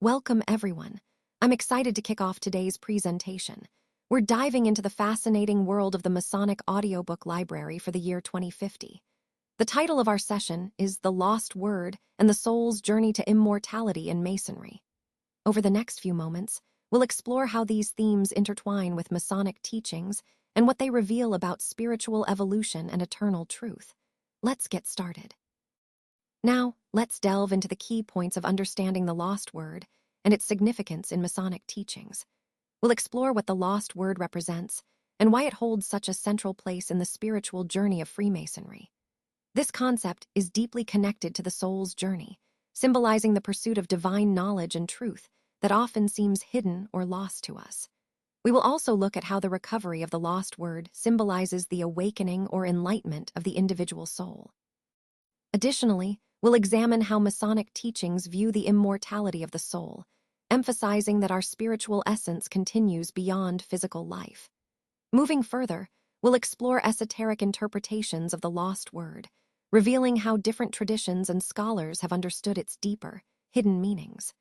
Welcome, everyone. I'm excited to kick off today's presentation. We're diving into the fascinating world of the Masonic audiobook library for the year 2050. The title of our session is The Lost Word and the Soul's Journey to Immortality in Masonry. Over the next few moments, we'll explore how these themes intertwine with Masonic teachings and what they reveal about spiritual evolution and eternal truth. Let's get started. Now, let's delve into the key points of understanding the lost word and its significance in Masonic teachings. We'll explore what the lost word represents and why it holds such a central place in the spiritual journey of Freemasonry. This concept is deeply connected to the soul's journey, symbolizing the pursuit of divine knowledge and truth that often seems hidden or lost to us. We will also look at how the recovery of the lost word symbolizes the awakening or enlightenment of the individual soul. Additionally, we'll examine how Masonic teachings view the immortality of the soul, emphasizing that our spiritual essence continues beyond physical life. Moving further, we'll explore esoteric interpretations of the lost word, revealing how different traditions and scholars have understood its deeper, hidden meanings.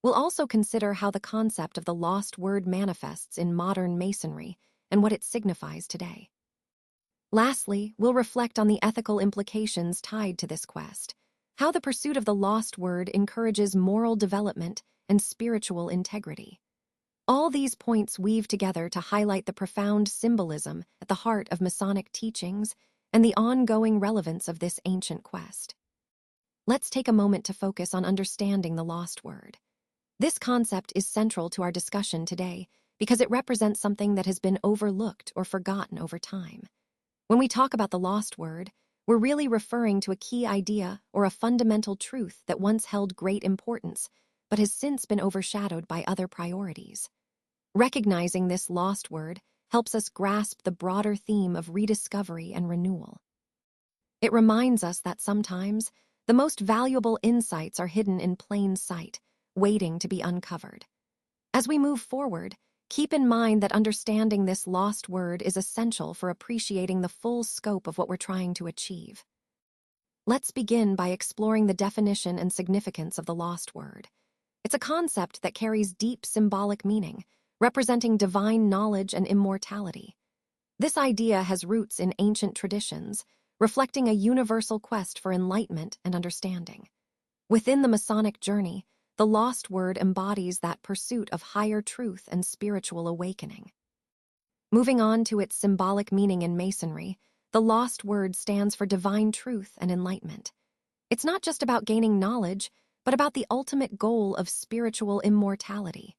We'll also consider how the concept of the lost word manifests in modern Masonry and what it signifies today. Lastly, we'll reflect on the ethical implications tied to this quest, how the pursuit of the lost word encourages moral development and spiritual integrity. All these points weave together to highlight the profound symbolism at the heart of Masonic teachings and the ongoing relevance of this ancient quest. Let's take a moment to focus on understanding the lost word. This concept is central to our discussion today because it represents something that has been overlooked or forgotten over time. When we talk about the lost word, we're really referring to a key idea or a fundamental truth that once held great importance, but has since been overshadowed by other priorities. Recognizing this lost word helps us grasp the broader theme of rediscovery and renewal. It reminds us that sometimes the most valuable insights are hidden in plain sight, waiting to be uncovered. As we move forward, keep in mind that understanding this lost word is essential for appreciating the full scope of what we're trying to achieve. Let's begin by exploring the definition and significance of the lost word. It's a concept that carries deep symbolic meaning, representing divine knowledge and immortality. This idea has roots in ancient traditions, reflecting a universal quest for enlightenment and understanding. Within the Masonic journey, the lost word embodies that pursuit of higher truth and spiritual awakening. Moving on to its symbolic meaning in Masonry, the lost word stands for divine truth and enlightenment. It's not just about gaining knowledge, but about the ultimate goal of spiritual immortality.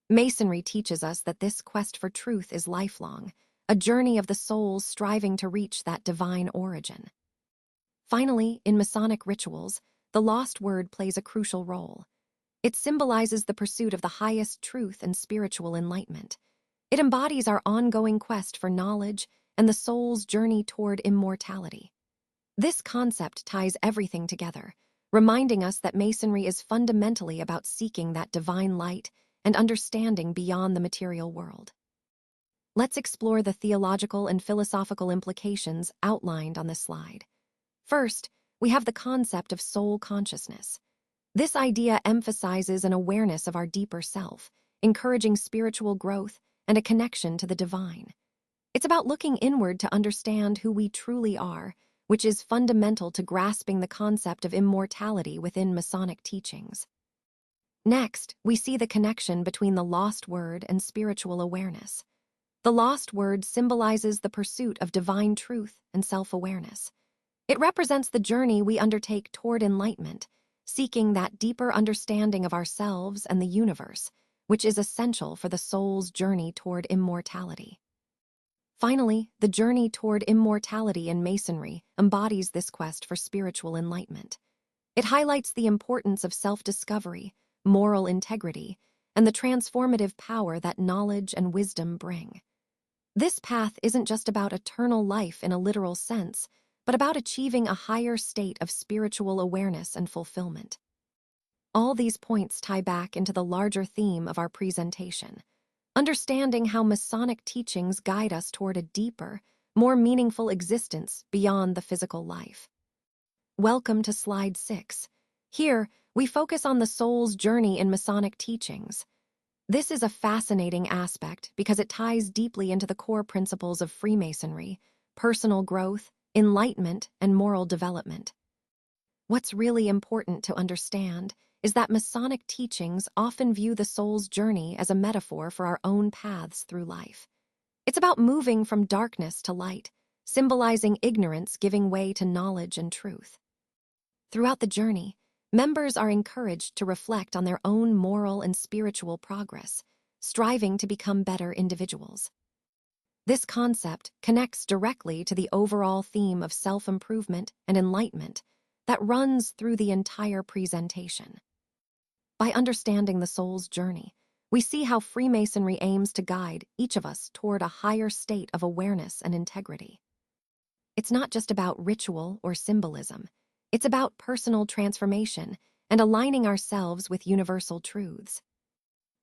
Masonry teaches us that this quest for truth is lifelong, a journey of the soul striving to reach that divine origin. Finally, in Masonic rituals, the lost word plays a crucial role. It symbolizes the pursuit of the highest truth and spiritual enlightenment. It embodies our ongoing quest for knowledge and the soul's journey toward immortality. This concept ties everything together, reminding us that Masonry is fundamentally about seeking that divine light and understanding beyond the material world. Let's explore the theological and philosophical implications outlined on this slide. First, we have the concept of soul consciousness. This idea emphasizes an awareness of our deeper self, encouraging spiritual growth and a connection to the divine. It's about looking inward to understand who we truly are, which is fundamental to grasping the concept of immortality within Masonic teachings. Next, we see the connection between the lost word and spiritual awareness. The lost word symbolizes the pursuit of divine truth and self-awareness. It represents the journey we undertake toward enlightenment, seeking that deeper understanding of ourselves and the universe, which is essential for the soul's journey toward immortality. Finally, the journey toward immortality in Masonry embodies this quest for spiritual enlightenment. It highlights the importance of self-discovery, moral integrity, and the transformative power that knowledge and wisdom bring. This path isn't just about eternal life in a literal sense, but about achieving a higher state of spiritual awareness and fulfillment. All these points tie back into the larger theme of our presentation, understanding how Masonic teachings guide us toward a deeper, more meaningful existence beyond the physical life. Welcome to Slide 6. Here, we focus on the soul's journey in Masonic teachings. This is a fascinating aspect because it ties deeply into the core principles of Freemasonry: personal growth, enlightenment, and moral development. What's really important to understand is that Masonic teachings often view the soul's journey as a metaphor for our own paths through life. It's about moving from darkness to light, symbolizing ignorance giving way to knowledge and truth. Throughout the journey, members are encouraged to reflect on their own moral and spiritual progress, striving to become better individuals. This concept connects directly to the overall theme of self-improvement and enlightenment that runs through the entire presentation. By understanding the soul's journey, we see how Freemasonry aims to guide each of us toward a higher state of awareness and integrity. It's not just about ritual or symbolism. It's about personal transformation and aligning ourselves with universal truths.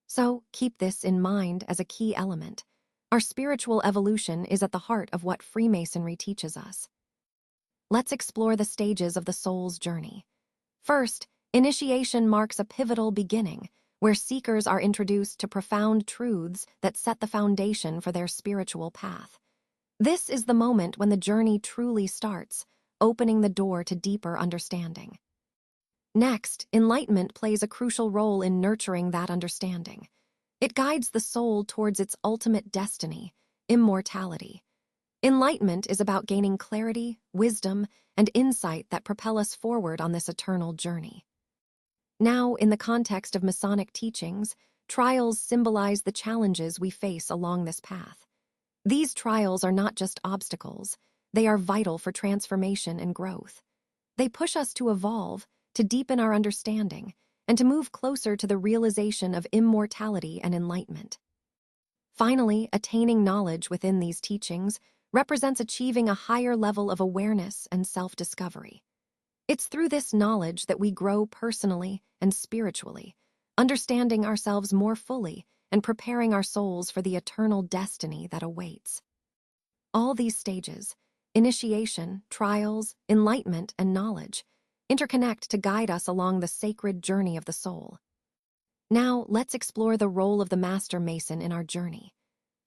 So, keep this in mind as a key element. Our spiritual evolution is at the heart of what Freemasonry teaches us. Let's explore the stages of the soul's journey. First, initiation marks a pivotal beginning, where seekers are introduced to profound truths that set the foundation for their spiritual path. This is the moment when the journey truly starts, opening the door to deeper understanding. Next, enlightenment plays a crucial role in nurturing that understanding. It guides the soul towards its ultimate destiny, immortality. Enlightenment is about gaining clarity, wisdom, and insight that propel us forward on this eternal journey. Now, in the context of Masonic teachings, trials symbolize the challenges we face along this path. These trials are not just obstacles, they are vital for transformation and growth. They push us to evolve, to deepen our understanding, and to move closer to the realization of immortality and enlightenment. Finally, attaining knowledge within these teachings represents achieving a higher level of awareness and self-discovery. It's through this knowledge that we grow personally and spiritually, understanding ourselves more fully and preparing our souls for the eternal destiny that awaits. All these stages, initiation, trials, enlightenment, and knowledge, interconnect to guide us along the sacred journey of the soul. Now, let's explore the role of the Master Mason in our journey.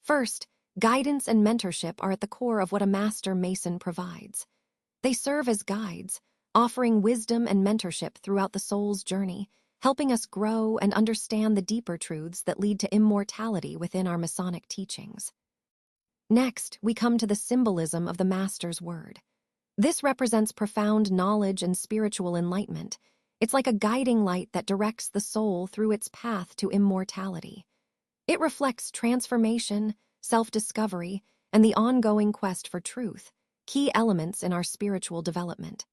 First, guidance and mentorship are at the core of what a Master Mason provides. They serve as guides, offering wisdom and mentorship throughout the soul's journey, helping us grow and understand the deeper truths that lead to immortality within our Masonic teachings. Next, we come to the symbolism of the Master's word. This represents profound knowledge and spiritual enlightenment. It's like a guiding light that directs the soul through its path to immortality. It reflects transformation, self-discovery, and the ongoing quest for truth, key elements in our spiritual development.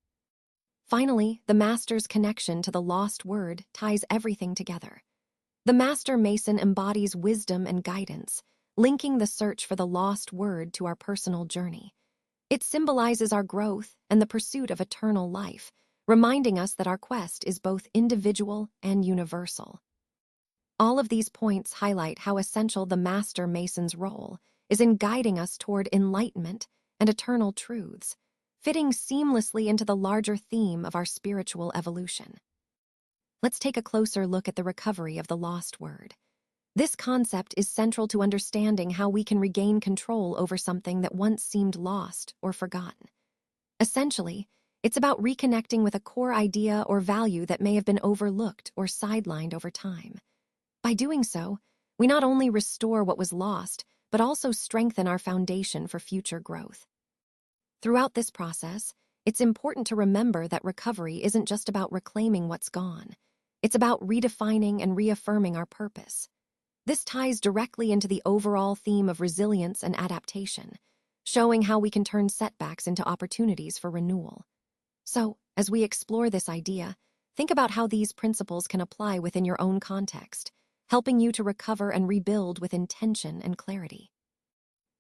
Finally, the Master's connection to the lost word ties everything together. The Master Mason embodies wisdom and guidance, linking the search for the lost word to our personal journey. It symbolizes our growth and the pursuit of eternal life, reminding us that our quest is both individual and universal. All of these points highlight how essential the Master Mason's role is in guiding us toward enlightenment and eternal truths, fitting seamlessly into the larger theme of our spiritual evolution. Let's take a closer look at the recovery of the lost word. This concept is central to understanding how we can regain control over something that once seemed lost or forgotten. Essentially, it's about reconnecting with a core idea or value that may have been overlooked or sidelined over time. By doing so, we not only restore what was lost, but also strengthen our foundation for future growth. Throughout this process, it's important to remember that recovery isn't just about reclaiming what's gone. It's about redefining and reaffirming our purpose. This ties directly into the overall theme of resilience and adaptation, showing how we can turn setbacks into opportunities for renewal. So, as we explore this idea, think about how these principles can apply within your own context, helping you to recover and rebuild with intention and clarity.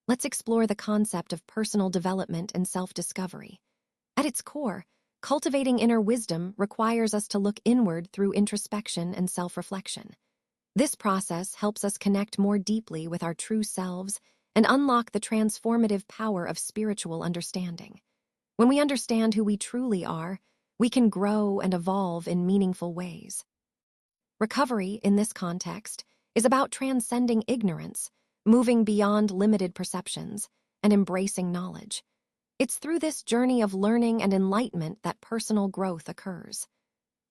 Let's explore the concept of personal development and self-discovery. At its core, cultivating inner wisdom requires us to look inward through introspection and self-reflection. This process helps us connect more deeply with our true selves and unlock the transformative power of spiritual understanding. When we understand who we truly are, we can grow and evolve in meaningful ways. Recovery, in this context, is about transcending ignorance, moving beyond limited perceptions, and embracing knowledge. It's through this journey of learning and enlightenment that personal growth occurs.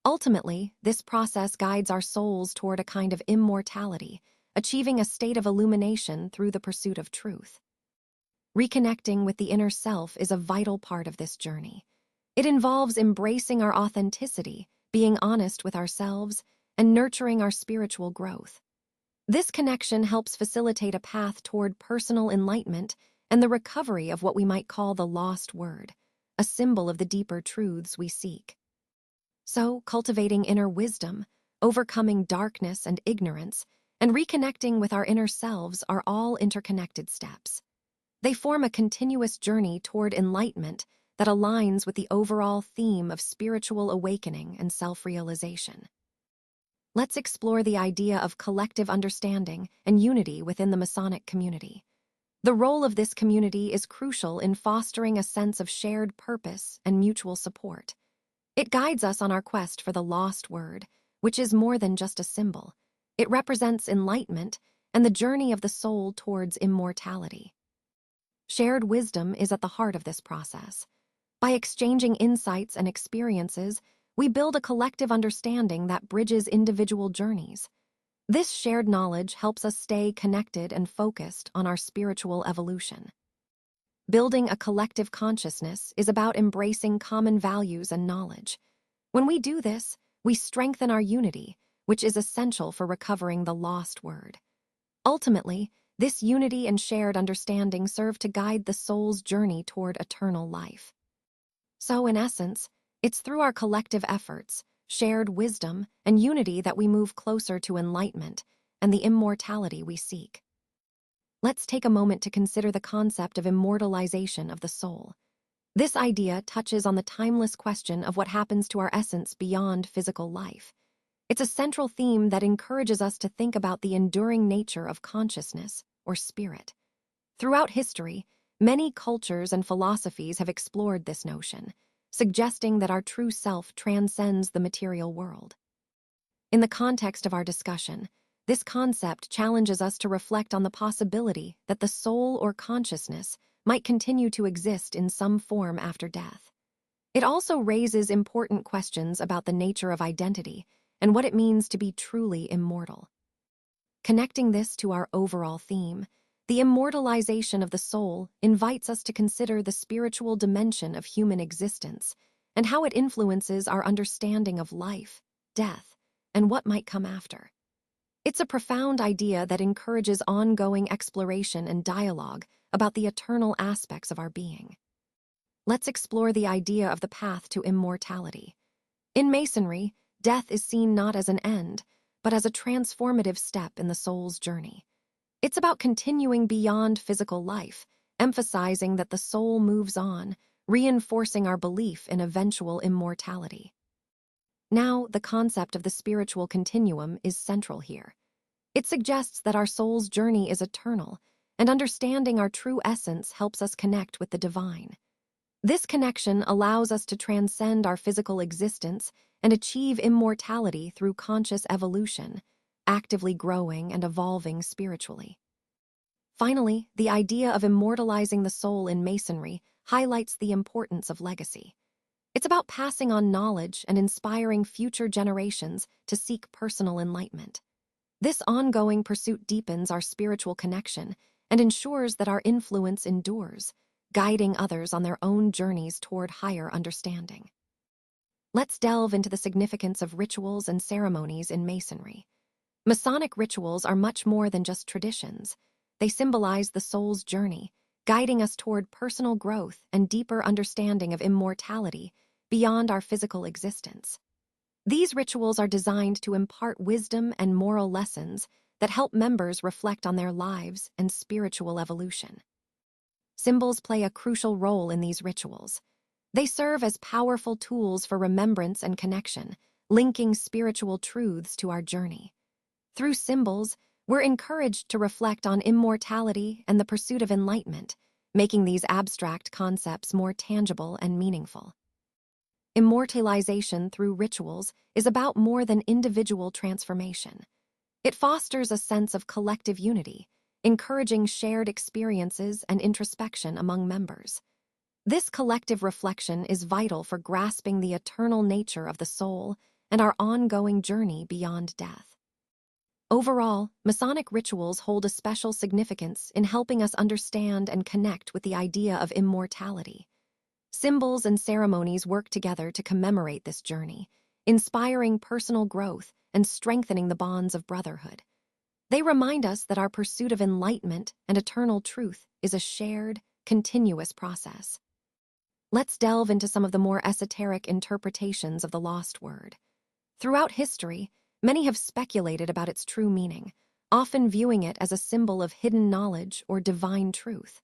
Ultimately, this process guides our souls toward a kind of immortality, achieving a state of illumination through the pursuit of truth. Reconnecting with the inner self is a vital part of this journey. It involves embracing our authenticity, being honest with ourselves, and nurturing our spiritual growth. This connection helps facilitate a path toward personal enlightenment and the recovery of what we might call the lost word, a symbol of the deeper truths we seek. So, cultivating inner wisdom, overcoming darkness and ignorance, and reconnecting with our inner selves are all interconnected steps. They form a continuous journey toward enlightenment that aligns with the overall theme of spiritual awakening and self-realization. Let's explore the idea of collective understanding and unity within the Masonic community. The role of this community is crucial in fostering a sense of shared purpose and mutual support. It guides us on our quest for the lost word, which is more than just a symbol. It represents enlightenment and the journey of the soul towards immortality. Shared wisdom is at the heart of this process. By exchanging insights and experiences, we build a collective understanding that bridges individual journeys. This shared knowledge helps us stay connected and focused on our spiritual evolution. Building a collective consciousness is about embracing common values and knowledge. When we do this, we strengthen our unity, which is essential for recovering the lost word. Ultimately, this unity and shared understanding serve to guide the soul's journey toward eternal life. So, in essence, it's through our collective efforts, shared wisdom, and unity that we move closer to enlightenment and the immortality we seek. Let's take a moment to consider the concept of immortalization of the soul. This idea touches on the timeless question of what happens to our essence beyond physical life. It's a central theme that encourages us to think about the enduring nature of consciousness, or spirit. Throughout history, many cultures and philosophies have explored this notion, suggesting that our true self transcends the material world. In the context of our discussion, this concept challenges us to reflect on the possibility that the soul or consciousness might continue to exist in some form after death. It also raises important questions about the nature of identity and what it means to be truly immortal. Connecting this to our overall theme, the immortalization of the soul invites us to consider the spiritual dimension of human existence and how it influences our understanding of life, death, and what might come after. It's a profound idea that encourages ongoing exploration and dialogue about the eternal aspects of our being. Let's explore the idea of the path to immortality. In Masonry, death is seen not as an end, but as a transformative step in the soul's journey. It's about continuing beyond physical life, emphasizing that the soul moves on, reinforcing our belief in eventual immortality. Now, the concept of the spiritual continuum is central here. It suggests that our soul's journey is eternal, and understanding our true essence helps us connect with the divine. This connection allows us to transcend our physical existence and achieve immortality through conscious evolution, actively growing and evolving spiritually. Finally, the idea of immortalizing the soul in Masonry highlights the importance of legacy. It's about passing on knowledge and inspiring future generations to seek personal enlightenment. This ongoing pursuit deepens our spiritual connection and ensures that our influence endures, guiding others on their own journeys toward higher understanding. Let's delve into the significance of rituals and ceremonies in Masonry. Masonic rituals are much more than just traditions. They symbolize the soul's journey, guiding us toward personal growth and deeper understanding of immortality beyond our physical existence. These rituals are designed to impart wisdom and moral lessons that help members reflect on their lives and spiritual evolution. Symbols play a crucial role in these rituals. They serve as powerful tools for remembrance and connection, linking spiritual truths to our journey. Through symbols, we're encouraged to reflect on immortality and the pursuit of enlightenment, making these abstract concepts more tangible and meaningful. Immortalization through rituals is about more than individual transformation. It fosters a sense of collective unity, encouraging shared experiences and introspection among members. This collective reflection is vital for grasping the eternal nature of the soul and our ongoing journey beyond death. Overall, Masonic rituals hold a special significance in helping us understand and connect with the idea of immortality. Symbols and ceremonies work together to commemorate this journey, inspiring personal growth and strengthening the bonds of brotherhood. They remind us that our pursuit of enlightenment and eternal truth is a shared, continuous process. Let's delve into some of the more esoteric interpretations of the lost word. Throughout history, many have speculated about its true meaning, often viewing it as a symbol of hidden knowledge or divine truth.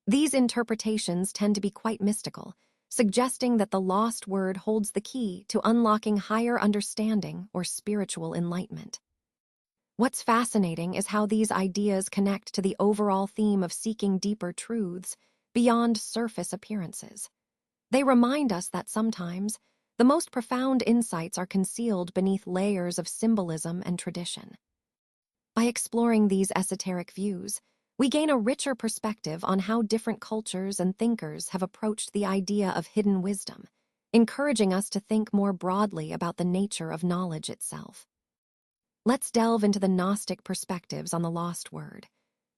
These interpretations tend to be quite mystical, suggesting that the lost word holds the key to unlocking higher understanding or spiritual enlightenment. What's fascinating is how these ideas connect to the overall theme of seeking deeper truths beyond surface appearances. They remind us that sometimes the most profound insights are concealed beneath layers of symbolism and tradition. By exploring these esoteric views, we gain a richer perspective on how different cultures and thinkers have approached the idea of hidden wisdom, encouraging us to think more broadly about the nature of knowledge itself. Let's delve into the Gnostic perspectives on the lost word.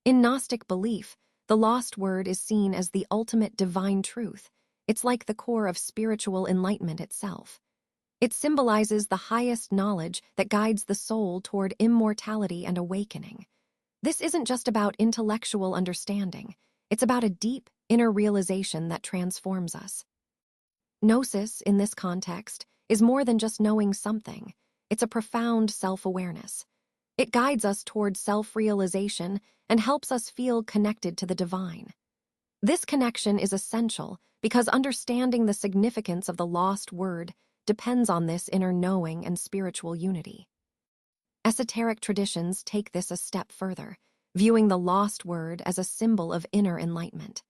In Gnostic belief, the lost word is seen as the ultimate divine truth. It's like the core of spiritual enlightenment itself. It symbolizes the highest knowledge that guides the soul toward immortality and awakening. This isn't just about intellectual understanding, it's about a deep, inner realization that transforms us. Gnosis, in this context, is more than just knowing something. It's a profound self-awareness. It guides us toward self-realization and helps us feel connected to the divine. This connection is essential because understanding the significance of the lost word depends on this inner knowing and spiritual unity. Esoteric traditions take this a step further, viewing the lost word as a symbol of inner enlightenment.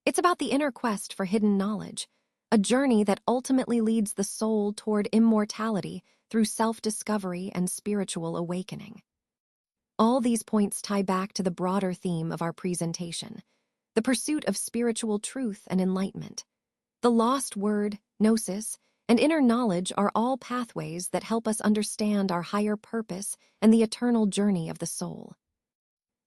It's about the inner quest for hidden knowledge, a journey that ultimately leads the soul toward immortality through self-discovery and spiritual awakening. All these points tie back to the broader theme of our presentation, the pursuit of spiritual truth and enlightenment. The lost word, gnosis, and inner knowledge are all pathways that help us understand our higher purpose and the eternal journey of the soul.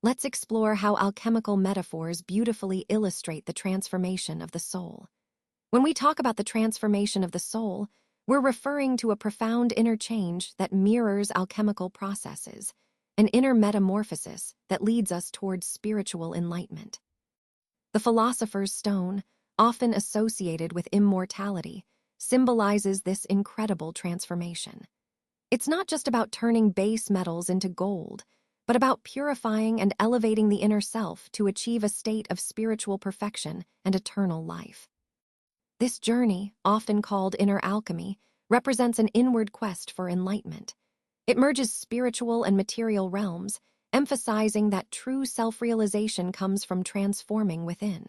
Let's explore how alchemical metaphors beautifully illustrate the transformation of the soul. When we talk about the transformation of the soul, we're referring to a profound inner change that mirrors alchemical processes, an inner metamorphosis that leads us towards spiritual enlightenment. The philosopher's stone, often associated with immortality, symbolizes this incredible transformation. It's not just about turning base metals into gold, but about purifying and elevating the inner self to achieve a state of spiritual perfection and eternal life. This journey, often called inner alchemy, represents an inward quest for enlightenment. It merges spiritual and material realms, emphasizing that true self-realization comes from transforming within.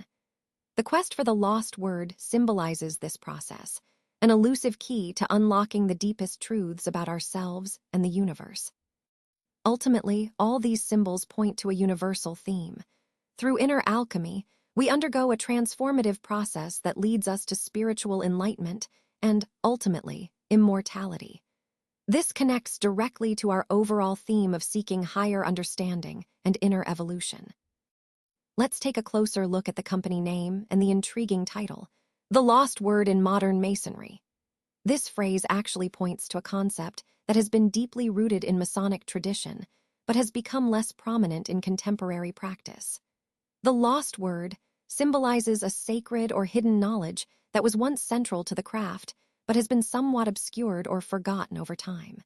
The quest for the lost word symbolizes this process, an elusive key to unlocking the deepest truths about ourselves and the universe. Ultimately, all these symbols point to a universal theme. Through inner alchemy, we undergo a transformative process that leads us to spiritual enlightenment and, ultimately, immortality. This connects directly to our overall theme of seeking higher understanding and inner evolution. Let's take a closer look at the company name and the intriguing title, The Lost Word in Modern Masonry. This phrase actually points to a concept that has been deeply rooted in Masonic tradition, but has become less prominent in contemporary practice. The lost word symbolizes a sacred or hidden knowledge that was once central to the craft, but has been somewhat obscured or forgotten over time.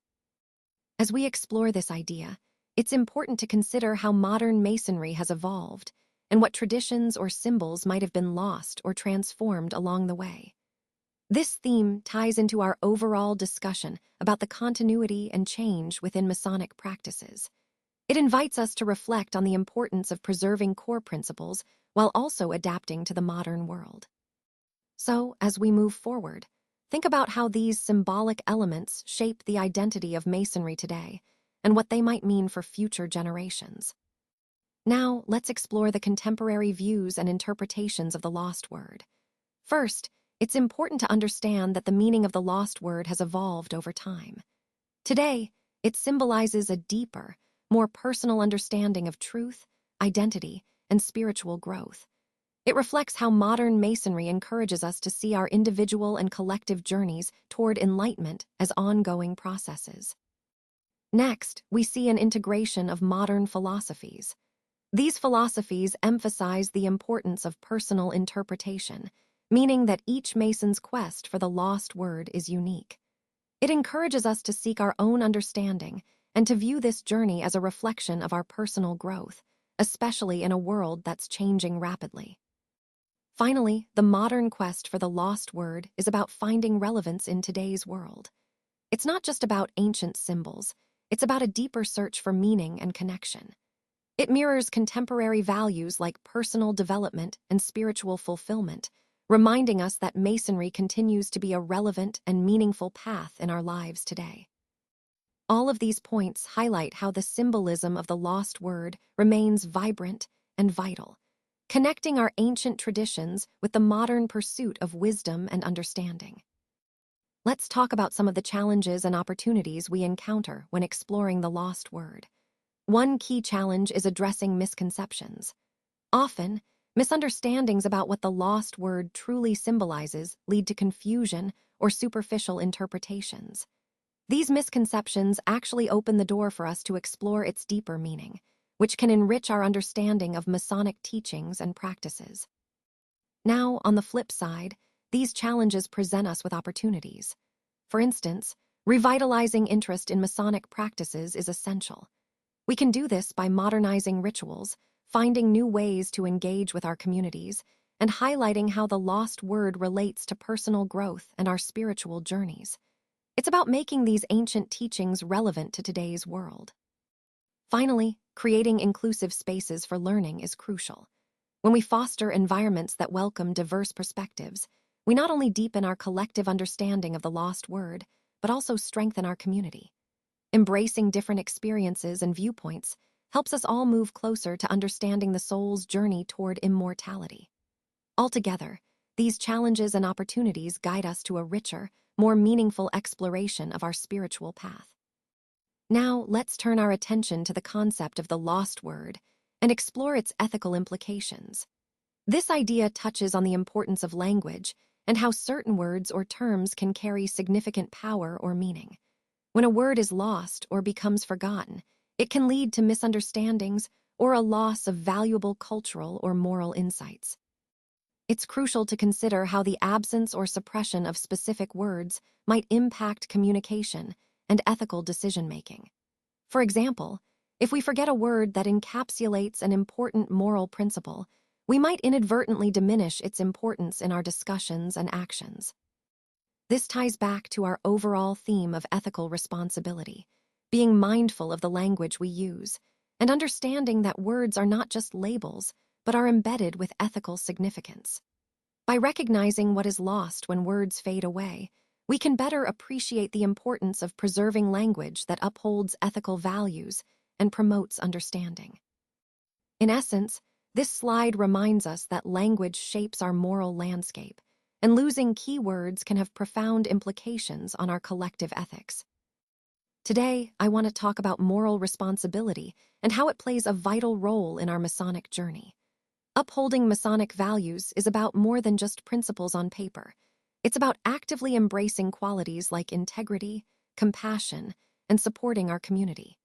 As we explore this idea, it's important to consider how modern Masonry has evolved and what traditions or symbols might have been lost or transformed along the way. This theme ties into our overall discussion about the continuity and change within Masonic practices. It invites us to reflect on the importance of preserving core principles while also adapting to the modern world. So, as we move forward, Think about how these symbolic elements shape the identity of Masonry today and what they might mean for future generations. Now, let's explore the contemporary views and interpretations of the lost word. First, it's important to understand that the meaning of the lost word has evolved over time. Today, it symbolizes a deeper, more personal understanding of truth, identity, and spiritual growth. It reflects how modern Masonry encourages us to see our individual and collective journeys toward enlightenment as ongoing processes. Next, we see an integration of modern philosophies. These philosophies emphasize the importance of personal interpretation, meaning that each Mason's quest for the lost word is unique. It encourages us to seek our own understanding and to view this journey as a reflection of our personal growth, especially in a world that's changing rapidly. Finally, the modern quest for the lost word is about finding relevance in today's world. It's not just about ancient symbols, it's about a deeper search for meaning and connection. It mirrors contemporary values like personal development and spiritual fulfillment, reminding us that Masonry continues to be a relevant and meaningful path in our lives today. All of these points highlight how the symbolism of the lost word remains vibrant and vital, connecting our ancient traditions with the modern pursuit of wisdom and understanding. Let's talk about some of the challenges and opportunities we encounter when exploring the lost word. One key challenge is addressing misconceptions. Often, misunderstandings about what the lost word truly symbolizes lead to confusion or superficial interpretations. These misconceptions actually open the door for us to explore its deeper meaning, which can enrich our understanding of Masonic teachings and practices. Now, on the flip side, these challenges present us with opportunities. For instance, revitalizing interest in Masonic practices is essential. We can do this by modernizing rituals, finding new ways to engage with our communities, and highlighting how the lost word relates to personal growth and our spiritual journeys. It's about making these ancient teachings relevant to today's world. Finally, creating inclusive spaces for learning is crucial. When we foster environments that welcome diverse perspectives, we not only deepen our collective understanding of the lost word, but also strengthen our community. Embracing different experiences and viewpoints helps us all move closer to understanding the soul's journey toward immortality. Altogether, these challenges and opportunities guide us to a richer, more meaningful exploration of our spiritual path. Now, let's turn our attention to the concept of the lost word and explore its ethical implications. This idea touches on the importance of language and how certain words or terms can carry significant power or meaning. When a word is lost or becomes forgotten, it can lead to misunderstandings or a loss of valuable cultural or moral insights. It's crucial to consider how the absence or suppression of specific words might impact communication and ethical decision-making. For example, if we forget a word that encapsulates an important moral principle, we might inadvertently diminish its importance in our discussions and actions. This ties back to our overall theme of ethical responsibility, being mindful of the language we use, and understanding that words are not just labels, but are embedded with ethical significance. By recognizing what is lost when words fade away, we can better appreciate the importance of preserving language that upholds ethical values and promotes understanding. In essence, this slide reminds us that language shapes our moral landscape, and losing key words can have profound implications on our collective ethics. Today, I want to talk about moral responsibility and how it plays a vital role in our Masonic journey. Upholding Masonic values is about more than just principles on paper. It's about actively embracing qualities like integrity, compassion, and supporting our community.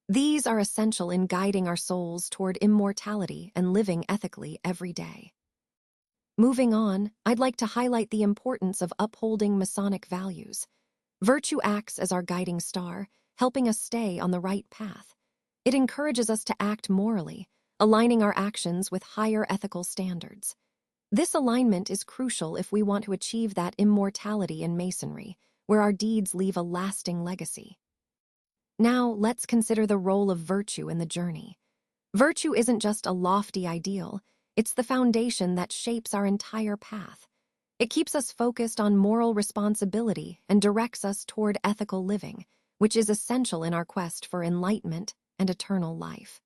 These are essential in guiding our souls toward immortality and living ethically every day. Moving on, I'd like to highlight the importance of upholding Masonic values. Virtue acts as our guiding star, helping us stay on the right path. It encourages us to act morally, aligning our actions with higher ethical standards. This alignment is crucial if we want to achieve that immortality in Masonry, where our deeds leave a lasting legacy. Now, let's consider the role of virtue in the journey. Virtue isn't just a lofty ideal, it's the foundation that shapes our entire path. It keeps us focused on moral responsibility and directs us toward ethical living, which is essential in our quest for enlightenment and eternal life.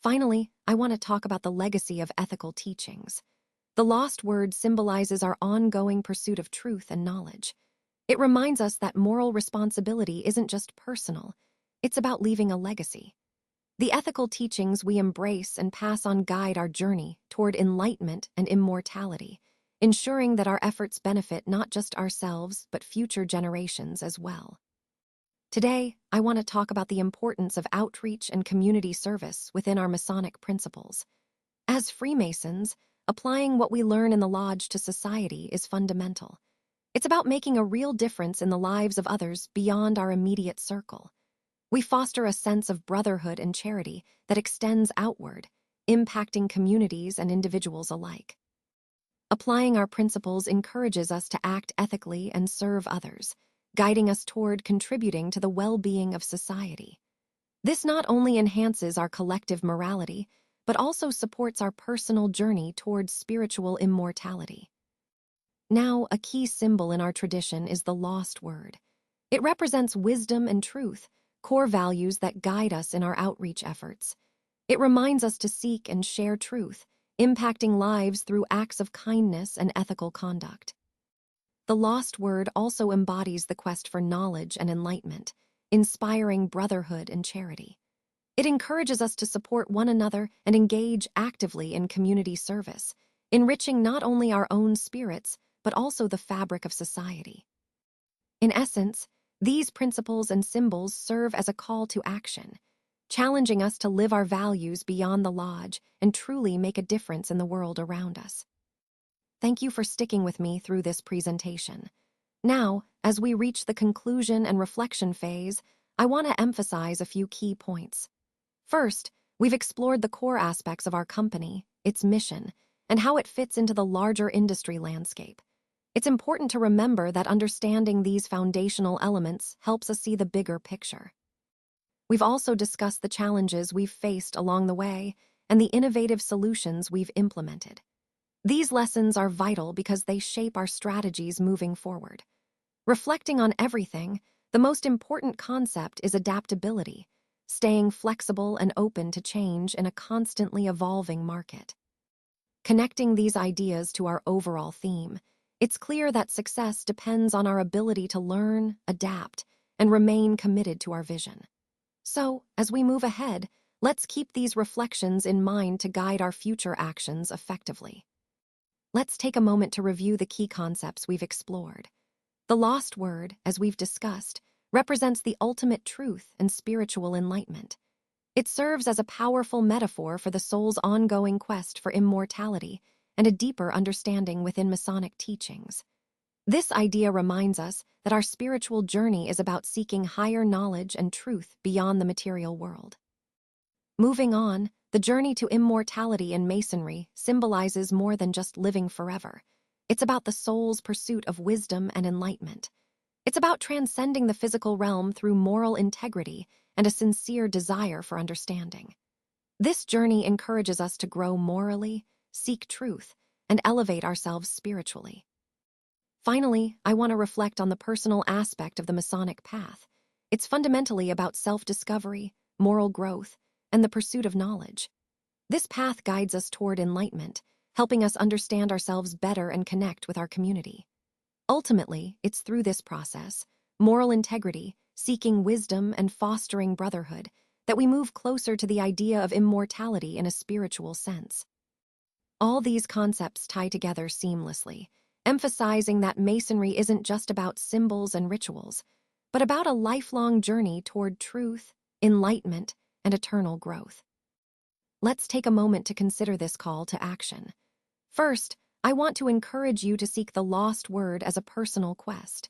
Finally, I want to talk about the legacy of ethical teachings. The lost word symbolizes our ongoing pursuit of truth and knowledge. It reminds us that moral responsibility isn't just personal, it's about leaving a legacy. The ethical teachings we embrace and pass on guide our journey toward enlightenment and immortality, ensuring that our efforts benefit not just ourselves but future generations as well. Today, I want to talk about the importance of outreach and community service within our Masonic principles. As Freemasons, applying what we learn in the lodge to society is fundamental. It's about making a real difference in the lives of others beyond our immediate circle. We foster a sense of brotherhood and charity that extends outward, impacting communities and individuals alike. Applying our principles encourages us to act ethically and serve others, guiding us toward contributing to the well-being of society. This not only enhances our collective morality, but also supports our personal journey towards spiritual immortality. Now, a key symbol in our tradition is the lost word. It represents wisdom and truth, core values that guide us in our outreach efforts. It reminds us to seek and share truth, impacting lives through acts of kindness and ethical conduct. The lost word also embodies the quest for knowledge and enlightenment, inspiring brotherhood and charity. It encourages us to support one another and engage actively in community service, enriching not only our own spirits, but also the fabric of society. In essence, these principles and symbols serve as a call to action, challenging us to live our values beyond the lodge and truly make a difference in the world around us. Thank you for sticking with me through this presentation. Now, as we reach the conclusion and reflection phase, I want to emphasize a few key points. First, we've explored the core aspects of our company, its mission, and how it fits into the larger industry landscape. It's important to remember that understanding these foundational elements helps us see the bigger picture. We've also discussed the challenges we've faced along the way and the innovative solutions we've implemented. These lessons are vital because they shape our strategies moving forward. Reflecting on everything, the most important concept is adaptability, staying flexible and open to change in a constantly evolving market. Connecting these ideas to our overall theme, it's clear that success depends on our ability to learn, adapt, and remain committed to our vision. So, as we move ahead, let's keep these reflections in mind to guide our future actions effectively. Let's take a moment to review the key concepts we've explored. The lost word, as we've discussed, represents the ultimate truth and spiritual enlightenment. It serves as a powerful metaphor for the soul's ongoing quest for immortality and a deeper understanding within Masonic teachings. This idea reminds us that our spiritual journey is about seeking higher knowledge and truth beyond the material world. Moving on, the journey to immortality in Masonry symbolizes more than just living forever. It's about the soul's pursuit of wisdom and enlightenment. It's about transcending the physical realm through moral integrity and a sincere desire for understanding. This journey encourages us to grow morally, seek truth, and elevate ourselves spiritually. Finally, I want to reflect on the personal aspect of the Masonic path. It's fundamentally about self-discovery, moral growth, and the pursuit of knowledge. This path guides us toward enlightenment, helping us understand ourselves better and connect with our community. Ultimately, it's through this process, moral integrity, seeking wisdom, and fostering brotherhood, that we move closer to the idea of immortality in a spiritual sense. All these concepts tie together seamlessly, emphasizing that Masonry isn't just about symbols and rituals, but about a lifelong journey toward truth, enlightenment, and eternal growth. Let's take a moment to consider this call to action. First, I want to encourage you to seek the lost word as a personal quest.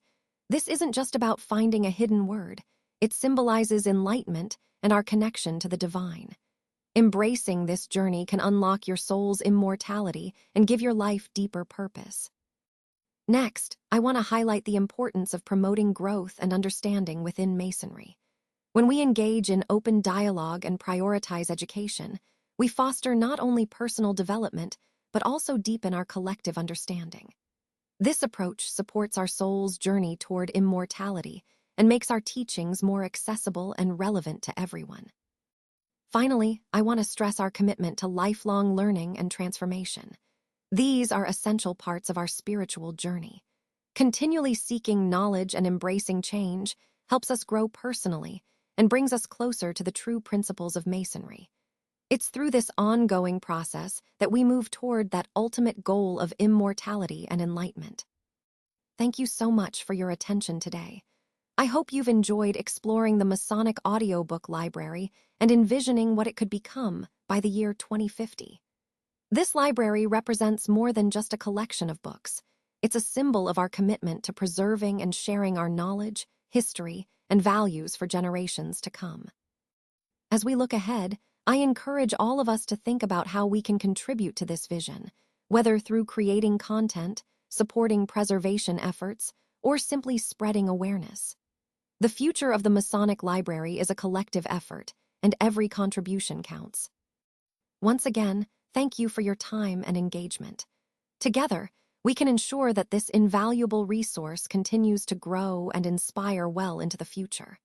This isn't just about finding a hidden word. It symbolizes enlightenment and our connection to the divine. Embracing this journey can unlock your soul's immortality and give your life deeper purpose. Next, I want to highlight the importance of promoting growth and understanding within Masonry. When we engage in open dialogue and prioritize education, we foster not only personal development, but also deepen our collective understanding. This approach supports our soul's journey toward immortality and makes our teachings more accessible and relevant to everyone. Finally, I want to stress our commitment to lifelong learning and transformation. These are essential parts of our spiritual journey. Continually seeking knowledge and embracing change helps us grow personally and brings us closer to the true principles of Masonry. It's through this ongoing process that we move toward that ultimate goal of immortality and enlightenment. Thank you so much for your attention today. I hope you've enjoyed exploring the Masonic audiobook library and envisioning what it could become by the year 2050. This library represents more than just a collection of books. It's a symbol of our commitment to preserving and sharing our knowledge, history, and values for generations to come. As we look ahead, I encourage all of us to think about how we can contribute to this vision, whether through creating content, supporting preservation efforts, or simply spreading awareness. The future of the Masonic Library is a collective effort, and every contribution counts. Once again, thank you for your time and engagement. Together, we can ensure that this invaluable resource continues to grow and inspire well into the future.